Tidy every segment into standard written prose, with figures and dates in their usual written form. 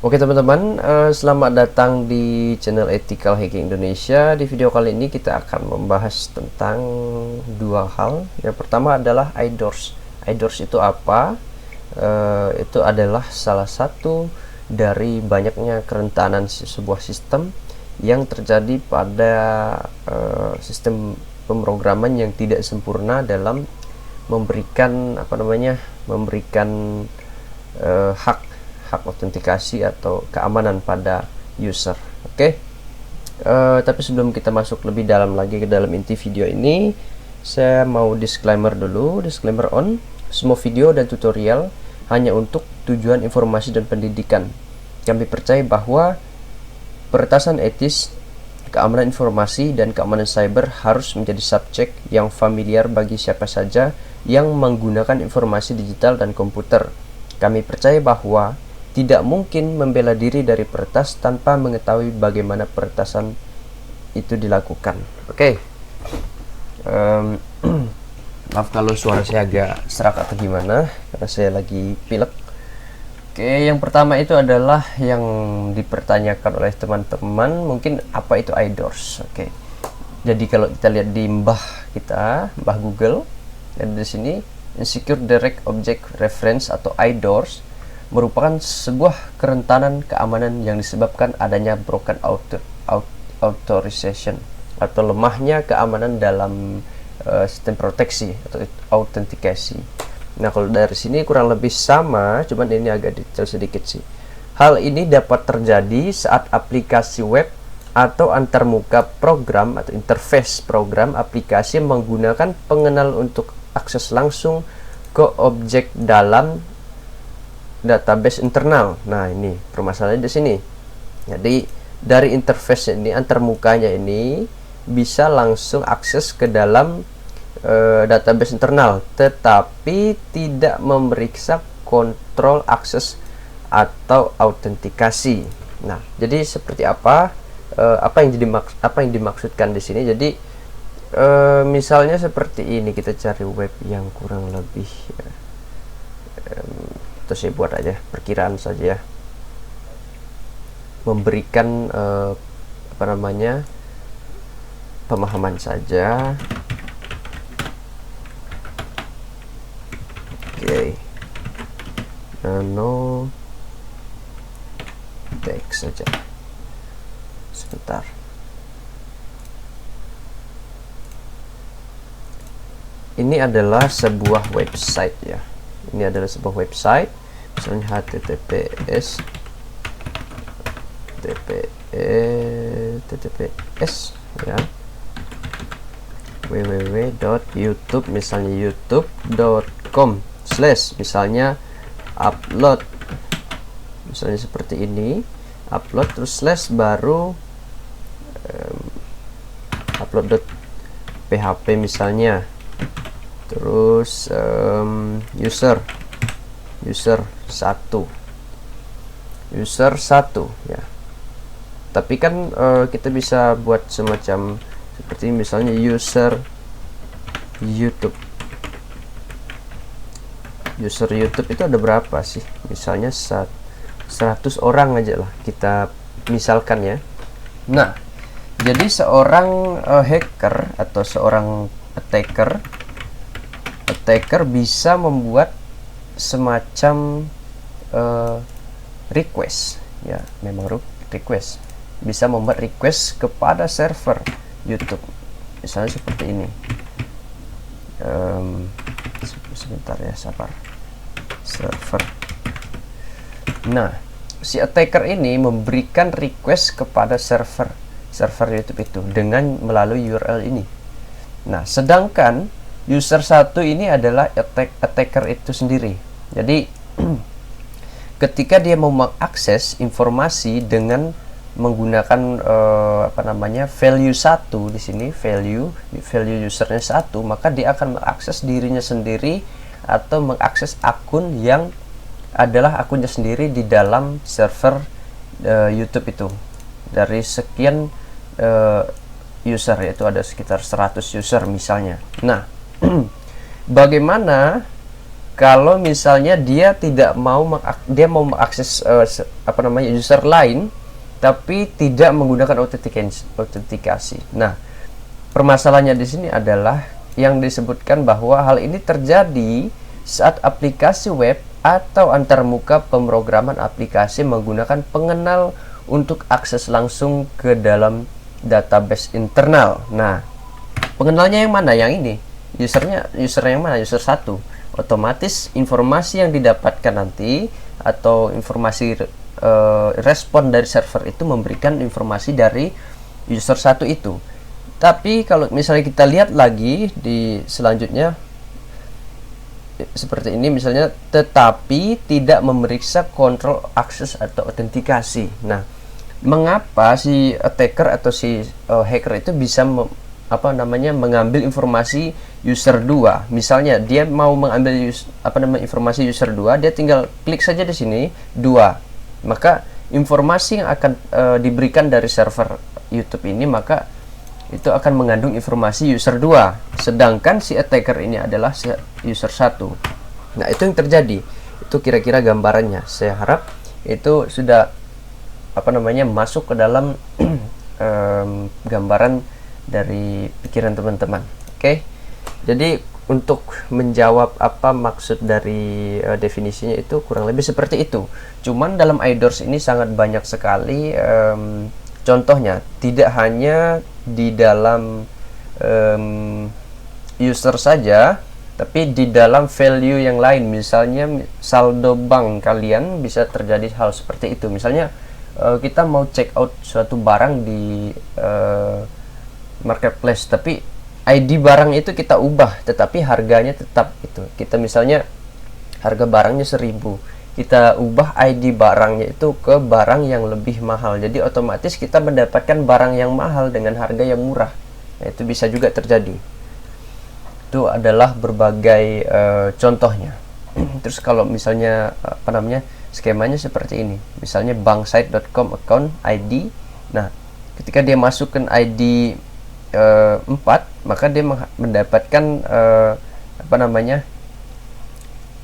Oke teman-teman, selamat datang di channel Ethical Hacking Indonesia. Di video kali ini kita akan membahas tentang dua hal. Yang pertama adalah IDORS. IDORS itu apa? Itu adalah salah satu dari banyaknya kerentanan sebuah sistem yang terjadi pada sistem pemrograman yang tidak sempurna dalam memberikan hak autentikasi atau keamanan pada user. Oke. Tapi sebelum kita masuk lebih dalam lagi ke dalam inti video ini, saya mau disclaimer dulu. Disclaimer on, semua video dan tutorial hanya untuk tujuan informasi dan pendidikan. Kami percaya bahwa peretasan etis, keamanan informasi, dan keamanan cyber harus menjadi subjek yang familiar bagi siapa saja yang menggunakan informasi digital dan komputer. Kami percaya bahwa tidak mungkin membela diri dari peretas tanpa mengetahui bagaimana peretasan itu dilakukan. Oke. Maaf kalau suara saya agak serak atau gimana, karena saya lagi pilek. Oke, yang pertama itu adalah yang dipertanyakan oleh teman-teman, mungkin apa itu IDORS. Oke. Jadi kalau kita lihat di mbah Google, ada di sini Insecure Direct Object Reference atau IDORS merupakan sebuah kerentanan keamanan yang disebabkan adanya broken authorization atau lemahnya keamanan dalam sistem proteksi atau autentikasi. Nah, kalau dari sini kurang lebih sama, cuman ini agak detail sedikit sih. Hal ini dapat terjadi saat aplikasi web atau antarmuka program atau interface program aplikasi menggunakan pengenal untuk akses langsung ke objek dalam database internal. Nah, ini permasalahannya di sini. Jadi dari interface ini, antarmukanya ini bisa langsung akses ke dalam database internal, tetapi tidak memeriksa kontrol akses atau autentikasi. Nah, jadi seperti apa? Apa yang dimaksudkan di sini? Jadi misalnya seperti ini, kita cari web yang kurang lebih itu saya buat aja perkiraan saja ya, memberikan pemahaman saja. Oke. Nano teks saja sebentar. Ini adalah sebuah website ya. Ini adalah sebuah website, misalnya https ya, www.youtube, misalnya youtube.com/ misalnya upload, misalnya seperti ini, upload terus slash baru upload.php misalnya, terus user 1 ya. Tapi kan kita bisa buat semacam seperti ini, misalnya user YouTube itu ada berapa sih, misalnya 100 orang aja lah kita misalkan ya. Nah, jadi seorang hacker atau seorang attacker bisa membuat semacam request ya, memang request, bisa membuat request kepada server YouTube, misalnya seperti ini. Sebentar ya, sabar, server. Nah, si attacker ini memberikan request kepada server YouTube itu dengan melalui URL ini. Nah, sedangkan user 1 ini adalah attacker itu sendiri. Jadi ketika dia mau mengakses informasi dengan menggunakan value 1 di sini, value usernya 1, maka dia akan mengakses dirinya sendiri atau mengakses akun yang adalah akunnya sendiri di dalam server YouTube itu. Dari sekian user, yaitu ada sekitar 100 user misalnya. Nah, bagaimana kalau misalnya dia tidak mau mengakses user lain tapi tidak menggunakan autentikasi. Nah, permasalahannya di sini adalah yang disebutkan bahwa hal ini terjadi saat aplikasi web atau antarmuka pemrograman aplikasi menggunakan pengenal untuk akses langsung ke dalam database internal. Nah, pengenalnya yang mana? Yang ini. User yang mana? User 1. Otomatis informasi yang didapatkan nanti atau informasi respon dari server itu memberikan informasi dari user 1 itu. Tapi kalau misalnya kita lihat lagi di selanjutnya seperti ini misalnya, tetapi tidak memeriksa kontrol akses atau autentikasi. Nah, mengapa si attacker atau si hacker itu bisa mengambil informasi user 2? Misalnya dia mau mengambil informasi user 2, dia tinggal klik saja di sini 2. Maka informasi yang akan diberikan dari server YouTube ini maka itu akan mengandung informasi user 2, sedangkan si attacker ini adalah user 1. Nah, itu yang terjadi. Itu kira-kira gambarannya. Saya harap itu sudah masuk ke dalam gambaran dari pikiran teman-teman. Oke. Jadi untuk menjawab apa maksud dari definisinya itu kurang lebih seperti itu. Cuman dalam iDoors ini sangat banyak sekali contohnya, tidak hanya di dalam user saja, tapi di dalam value yang lain. Misalnya saldo bank kalian bisa terjadi hal seperti itu. Misalnya kita mau check out suatu barang di marketplace, tapi ID barang itu kita ubah, tetapi harganya tetap itu. Kita misalnya harga barangnya 1000, kita ubah ID barangnya itu ke barang yang lebih mahal. Jadi otomatis kita mendapatkan barang yang mahal dengan harga yang murah. Nah, itu bisa juga terjadi. Itu adalah berbagai contohnya. Terus kalau misalnya skemanya seperti ini. Misalnya banksite.com account ID. Nah, ketika dia masukkan ID 4, maka dia mendapatkan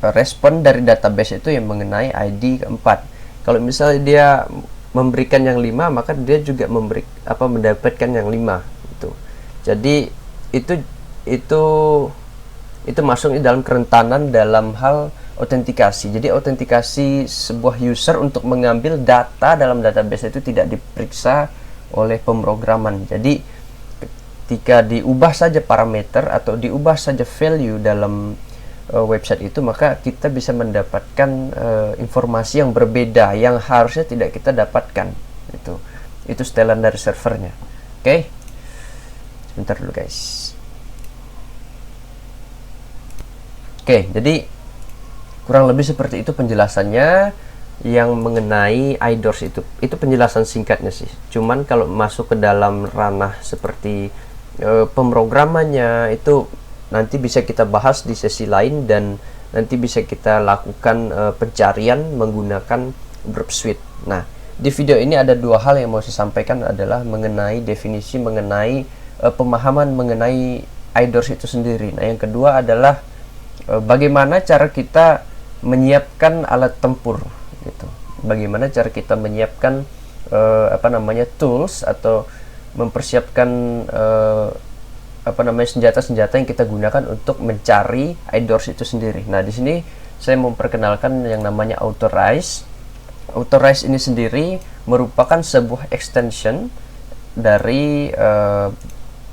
respon dari database itu yang mengenai ID keempat. Kalau misalnya dia memberikan yang 5, maka dia juga mendapatkan yang 5 itu. Jadi itu masuk di dalam kerentanan dalam hal autentikasi. Jadi autentikasi sebuah user untuk mengambil data dalam database itu tidak diperiksa oleh pemrograman. Jadi ketika diubah saja parameter atau diubah saja value dalam website itu, maka kita bisa mendapatkan informasi yang berbeda yang harusnya tidak kita dapatkan. Itu setelan dari servernya. Oke. Sebentar dulu guys. Oke, jadi kurang lebih seperti itu penjelasannya yang mengenai iDoors itu. Itu penjelasan singkatnya sih. Cuman kalau masuk ke dalam ranah seperti pemrogramannya itu nanti bisa kita bahas di sesi lain, dan nanti bisa kita lakukan pencarian menggunakan Burp Suite. Nah, di video ini ada dua hal yang mau saya sampaikan, adalah mengenai definisi, mengenai pemahaman mengenai iDoors itu sendiri. Nah, yang kedua adalah bagaimana cara kita menyiapkan alat tempur gitu. Bagaimana cara kita menyiapkan tools atau mempersiapkan senjata-senjata yang kita gunakan untuk mencari iDoors itu sendiri. Nah, di sini saya memperkenalkan yang namanya Authorize. Authorize ini sendiri merupakan sebuah extension dari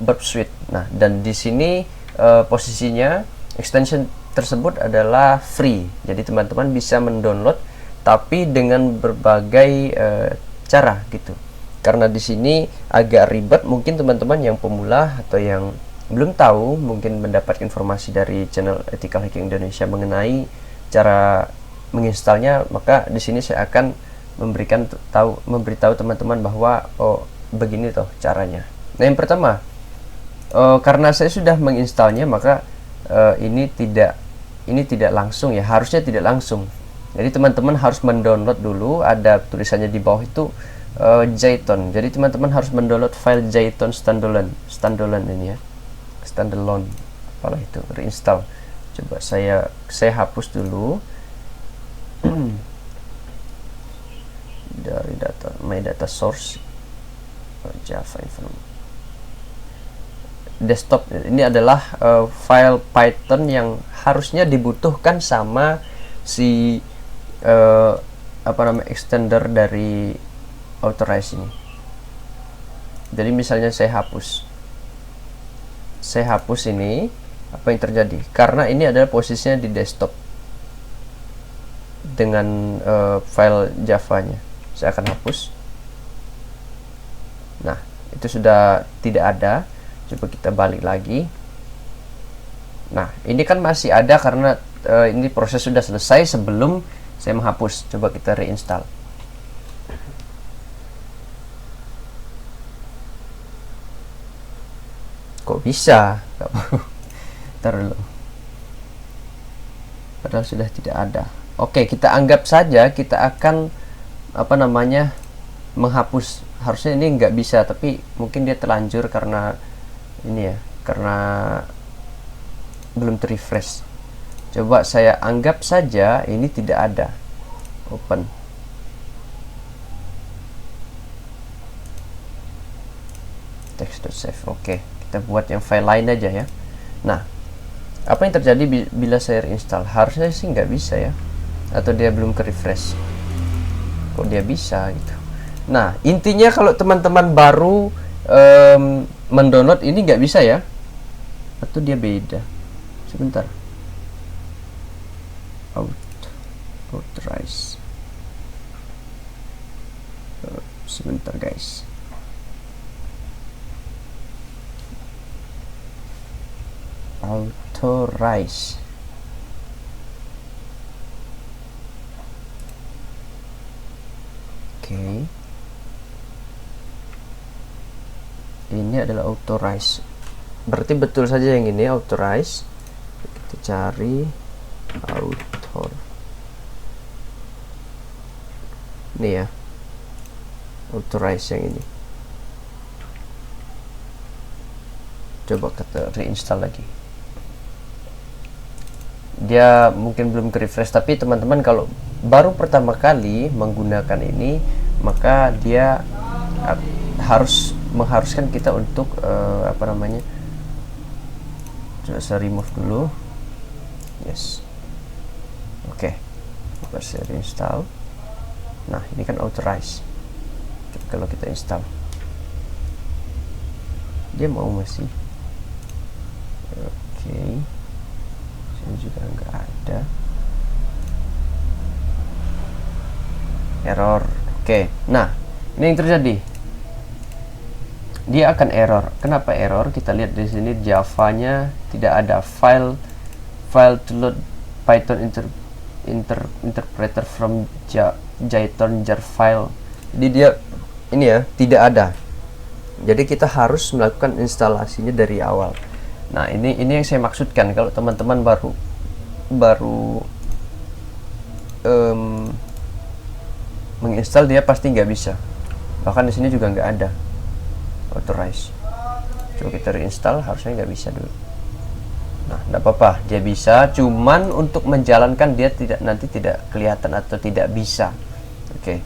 Burp Suite. Nah, dan di sini posisinya extension tersebut adalah free. Jadi teman-teman bisa mendownload, tapi dengan berbagai cara gitu. Karena di sini agak ribet, mungkin teman-teman yang pemula atau yang belum tahu mungkin mendapat informasi dari channel Ethical Hacking Indonesia mengenai cara menginstalnya, maka di sini saya akan memberitahu teman-teman bahwa begini toh caranya. Nah, yang pertama, karena saya sudah menginstalnya, maka ini tidak langsung ya, harusnya tidak langsung. Jadi teman-teman harus mendownload dulu, ada tulisannya di bawah itu Jython. Jadi teman-teman harus mendownload file Jython standalone ini ya, standalone, apalah itu, reinstall. Coba saya hapus dulu dari my data source Java environment desktop. Ini adalah file Python yang harusnya dibutuhkan sama si extender dari authorize ini. Jadi misalnya saya hapus ini, apa yang terjadi? Karena ini adalah posisinya di desktop dengan file Java-nya. Saya akan hapus. Nah, itu sudah tidak ada. Coba kita balik lagi. Nah, ini kan masih ada karena ini proses sudah selesai sebelum saya menghapus. Coba kita reinstall. Kok bisa? Ntar dulu. Padahal sudah tidak ada. Oke, kita anggap saja kita akan menghapus. Harusnya ini nggak bisa, tapi mungkin dia terlanjur karena ini ya, karena belum terrefresh. Coba saya anggap saja ini tidak ada. Open. Text.save. Oke, kita buat yang file lain aja ya. Nah, apa yang terjadi bila saya reinstall? Harusnya sih nggak bisa ya, atau dia belum ke refresh. Kok dia bisa gitu? Nah, intinya kalau teman-teman baru mendownload ini nggak bisa ya, atau dia beda. Sebentar. Authorize. Sebentar guys. Authorize. Oke. Ini adalah authorize. Berarti betul saja yang ini authorize. Kita cari author. Ini ya. Authorize yang ini. Coba kita reinstall lagi. Dia mungkin belum ke refresh, tapi teman-teman kalau baru pertama kali menggunakan ini, maka dia harus mengharuskan kita untuk coba saya remove dulu. Yes. Oke. Coba saya reinstall. Nah, ini kan authorize. Coba kalau kita install, dia mau masih. Oke. Sini juga nggak ada. Error. Oke. Nah, ini yang terjadi. Dia akan error. Kenapa error? Kita lihat di sini Java-nya tidak ada file to load Python interpreter from Jython jar file. Jadi dia ini ya tidak ada. Jadi kita harus melakukan instalasinya dari awal. Nah, ini yang saya maksudkan. Kalau teman-teman baru menginstal, dia pasti nggak bisa. Bahkan di sini juga nggak ada authorize. Coba kita reinstall, harusnya nggak bisa dulu. Nah, nggak apa-apa, dia bisa. Cuman untuk menjalankan dia nanti tidak kelihatan atau tidak bisa. Oke.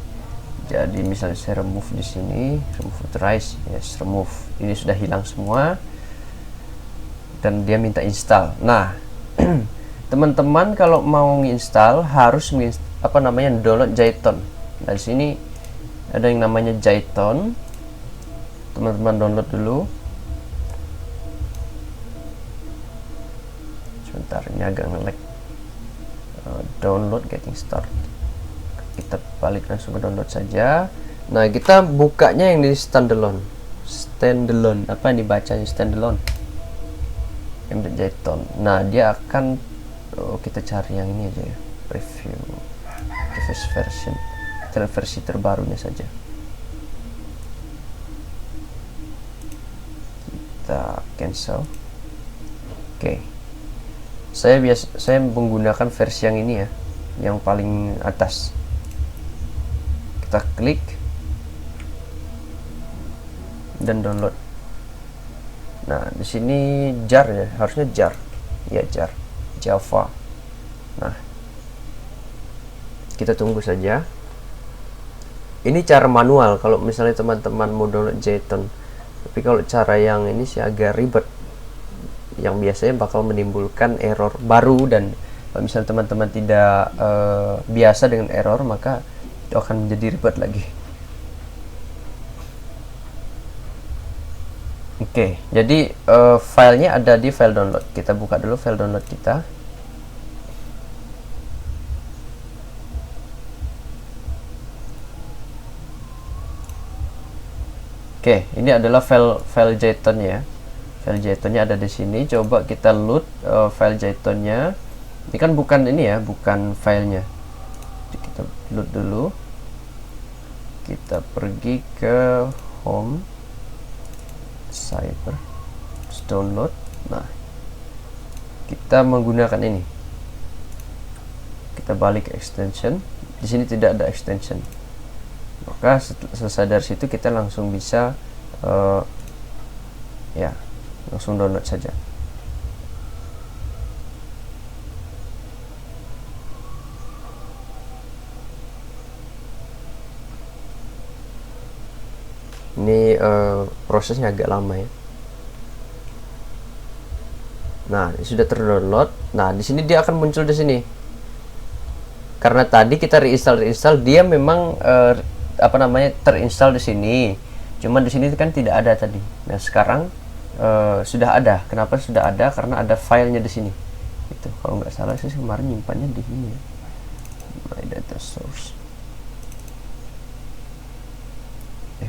Jadi misalnya saya remove di sini, remove authorize, yes, remove. Ini sudah hilang semua. Dan dia minta install. Nah, teman-teman kalau mau menginstal harus download Jython. Nah, di sini ada yang namanya Jython. Teman-teman download dulu. Sebentar, ini agak nge-lag. Download getting start. Kita balik langsung ke download saja. Nah, kita bukanya yang di standalone. Apa yang dibacanya standalone? Jython. Nah, dia akan kita cari yang ini aja ya. Preview. Previous version. Versi terbarunya saja. Kita cancel. Oke. Saya menggunakan versi yang ini ya, yang paling atas. Kita klik dan download. Nah, di sini jar ya, harusnya jar. Ya, jar. Java. Nah, kita tunggu saja. Ini cara manual kalau misalnya teman-teman mau download Jython. Tapi kalau cara yang ini sih agak ribet, yang biasanya bakal menimbulkan error baru, dan kalau misalnya teman-teman tidak biasa dengan error, maka itu akan menjadi ribet lagi. Oke, jadi filenya ada di file download. Kita buka dulu file download kita. Oke, ini adalah file Jython-nya. File Jython-nya ada di sini. Coba kita load file Jython-nya. Ini kan bukan ini ya, bukan filenya. Jadi kita load dulu. Kita pergi ke home, cyber, download. Nah, kita menggunakan ini. Kita balik ke extension. Di sini tidak ada extension. Maka selesai dari situ kita langsung bisa ya, langsung download saja. Ini prosesnya agak lama ya. Nah, sudah terdownload. Nah, di sini dia akan muncul di sini. Karena tadi kita reinstall, dia memang terinstall di sini. Cuman di sini kan tidak ada tadi. Nah, sekarang sudah ada. Kenapa sudah ada? Karena ada filenya di sini. Itu kalau nggak salah sih kemarin nyimpannya di sini ya. My data source.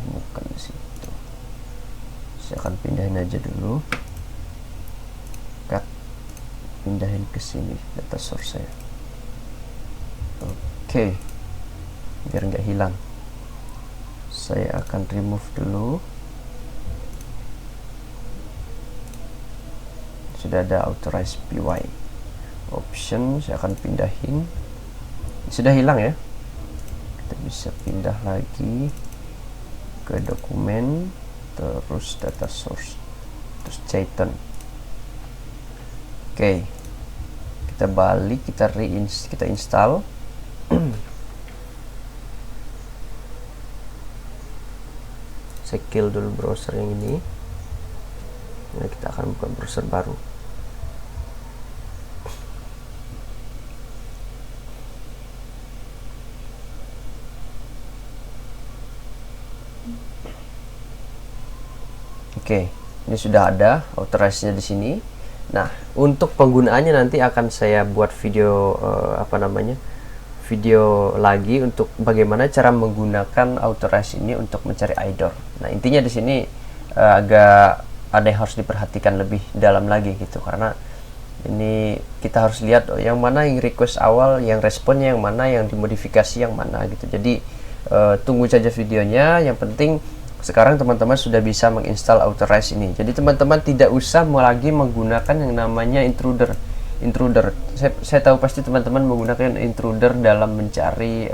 Bukan di situ. Saya akan pindahin aja dulu. Pindahin ke sini data source saya. Oke. Biar nggak hilang. Saya akan remove dulu. Sudah ada authorize py option, saya akan pindahin. Sudah hilang ya. Kita bisa pindah lagi ke dokumen, terus data source, terus Jython. Oke, kita balik, kita install. Saya kill dulu browser yang ini. Nah, kita akan buka browser baru. Oke, ini sudah ada authorize-nya di sini. Nah, untuk penggunaannya nanti akan saya buat video video lagi untuk bagaimana cara menggunakan authorize ini untuk mencari IDOR. Nah, intinya di sini agak ada yang harus diperhatikan lebih dalam lagi gitu, karena ini kita harus lihat yang mana yang request awal, yang responnya yang mana, yang dimodifikasi yang mana gitu. Jadi tunggu saja videonya. Yang penting sekarang teman-teman sudah bisa menginstal authorize ini. Jadi teman-teman tidak usah lagi menggunakan yang namanya intruder. Saya tahu pasti teman-teman menggunakan intruder dalam mencari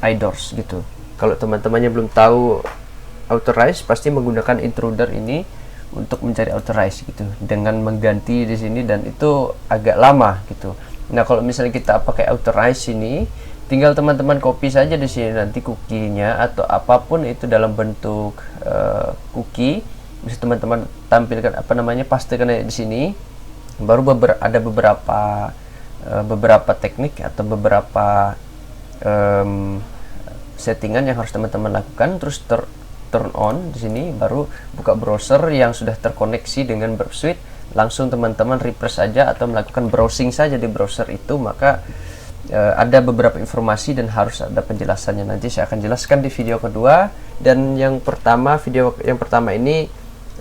IDORs gitu. Kalau teman-temannya belum tahu authorize, pasti menggunakan intruder ini untuk mencari authorize gitu, dengan mengganti di sini, dan itu agak lama gitu. Nah, kalau misalnya kita pakai authorize ini, tinggal teman-teman copy saja di sini nanti cookie-nya atau apapun itu dalam bentuk cookie, bisa teman-teman tampilkan pastikan di sini. Baru ada beberapa teknik atau beberapa settingan yang harus teman-teman lakukan, terus turn on di sini, baru buka browser yang sudah terkoneksi dengan Burp Suite, langsung teman-teman refresh saja atau melakukan browsing saja di browser itu, maka ada beberapa informasi dan harus ada penjelasannya. Nanti saya akan jelaskan di video kedua. Dan video yang pertama ini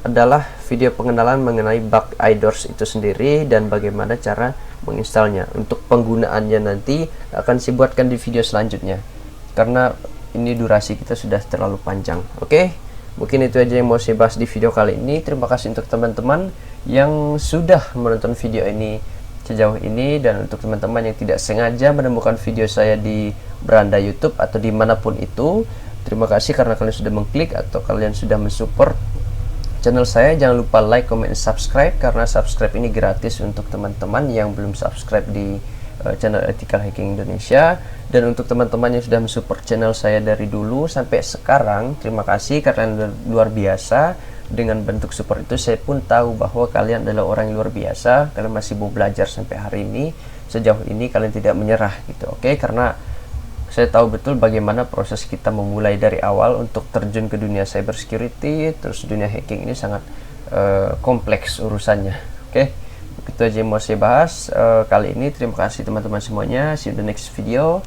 adalah video pengenalan mengenai bug IDORs itu sendiri dan bagaimana cara menginstalnya. Untuk penggunaannya nanti akan saya buatkan di video selanjutnya, karena ini durasi kita sudah terlalu panjang. Oke, mungkin itu aja yang mau saya bahas di video kali ini. Terima kasih untuk teman-teman yang sudah menonton video ini sejauh ini, dan untuk teman-teman yang tidak sengaja menemukan video saya di beranda YouTube atau dimanapun itu, terima kasih karena kalian sudah mengklik atau kalian sudah mensupport channel saya. Jangan lupa like, comment, dan subscribe, karena subscribe ini gratis untuk teman-teman yang belum subscribe di channel Ethical Hacking Indonesia. Dan untuk teman-teman yang sudah mensupport channel saya dari dulu sampai sekarang, terima kasih karena luar biasa. Dengan bentuk support itu saya pun tahu bahwa kalian adalah orang yang luar biasa. Kalian masih mau belajar sampai hari ini. Sejauh ini kalian tidak menyerah gitu, oke? Karena saya tahu betul bagaimana proses kita memulai dari awal untuk terjun ke dunia cyber security, terus dunia hacking ini sangat kompleks urusannya, oke? Begitu aja yang mau saya bahas kali ini. Terima kasih teman-teman semuanya. See you in the next video.